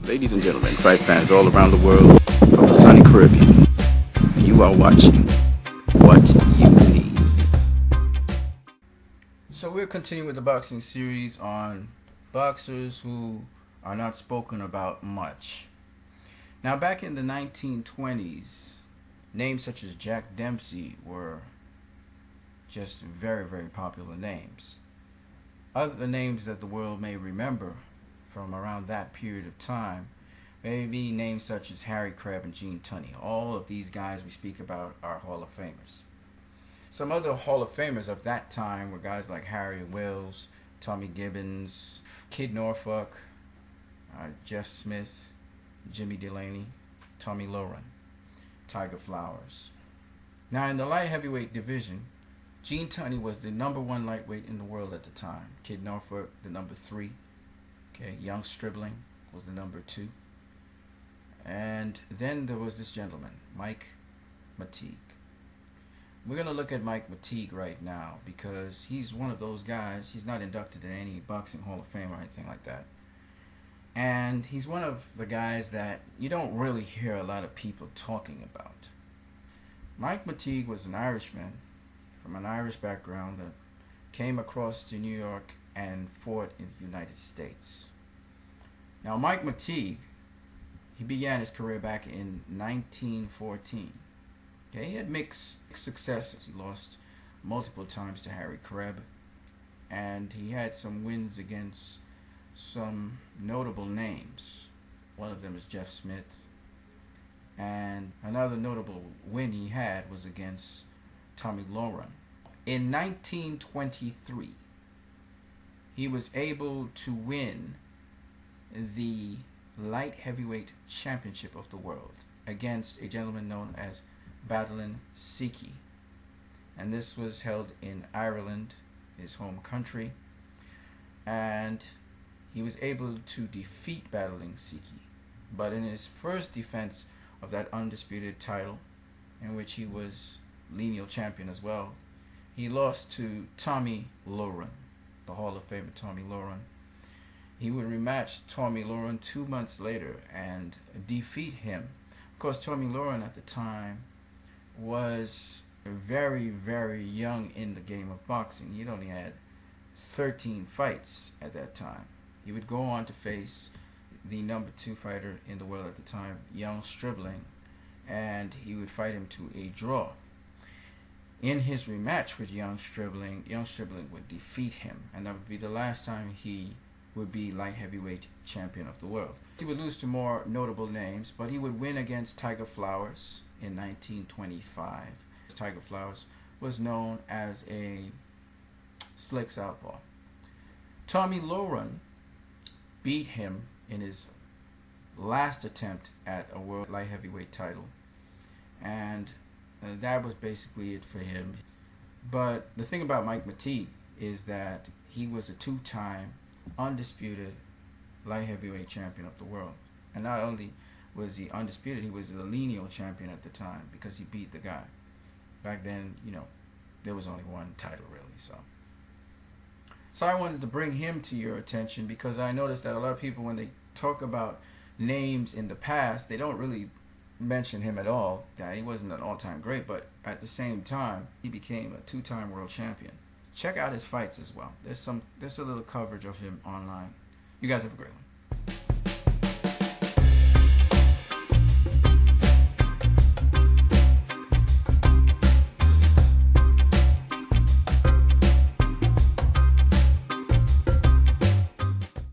Ladies and gentlemen, fight fans all around the world, from the sunny Caribbean, you are watching What You Need. So we're continuing with the boxing series on boxers who are not spoken about much. Now, back in the 1920s, names such as Jack Dempsey were just very, very popular names. Other names that the world may remember from around that period of time may be names such as Harry Crabb and Gene Tunney. All of these guys we speak about are Hall of Famers. Some other Hall of Famers of that time were guys like Harry Wells, Tommy Gibbons, Kid Norfolk, Jeff Smith, Jimmy Delaney, Tommy Lauren, Tiger Flowers. Now, in the light heavyweight division, Gene Tunney was the #1 lightweight in the world at the time. Kid Norfolk, the #3. Okay, Young Stribling was the #2. And then there was this gentleman, Mike Mateague. We're going to look at Mike Mateague right now because he's one of those guys. He's not inducted in any boxing Hall of Fame or anything like that. And he's one of the guys that you don't really hear a lot of people talking about. Mike Mateague was an Irishman from an Irish background that came across to New York and fought in the United States. Now, Mike Mateague, he began his career back in 1914. Okay, he had mixed successes. He lost multiple times to Harry Crabb, and he had some wins against some notable names. One of them is Jeff Smith, and another notable win he had was against Tommy Lauren. In 1923, he was able to win the light heavyweight championship of the world against a gentleman known as Badalin Siki. And this was held in Ireland, his home country. And he was able to defeat Badalin Siki. But in his first defense of that undisputed title, in which he was lineal champion as well, he lost to Tommy Lauren, the Hall of Famer Tommy Lauren. He would rematch Tommy Lauren 2 months later and defeat him. Of course, Tommy Lauren at the time was very, very young in the game of boxing. He'd only had 13 fights at that time. He would go on to face the #2 fighter in the world at the time, Young Stribling, and he would fight him to a draw. In his rematch with Young Stribling would defeat him, and that would be the last time he would be light heavyweight champion of the world. He would lose to more notable names, but he would win against Tiger Flowers in 1925. Tiger Flowers was known as a slick southpaw. Tommy Lauren beat him in his last attempt at a world light heavyweight title, and that was basically it for him. But the thing about Mike Mateague is that he was a 2-time undisputed light heavyweight champion of the world. And not only was he undisputed, he was the lineal champion at the time because he beat the guy. Back then, there was only one title really. So I wanted to bring him to your attention because I noticed that a lot of people, when they talk about names in the past, they don't really mention him at all. That he wasn't an all-time great, but at the same time, he became a 2-time world champion. Check out his fights as well. There's a little coverage of him online. You guys have a great one.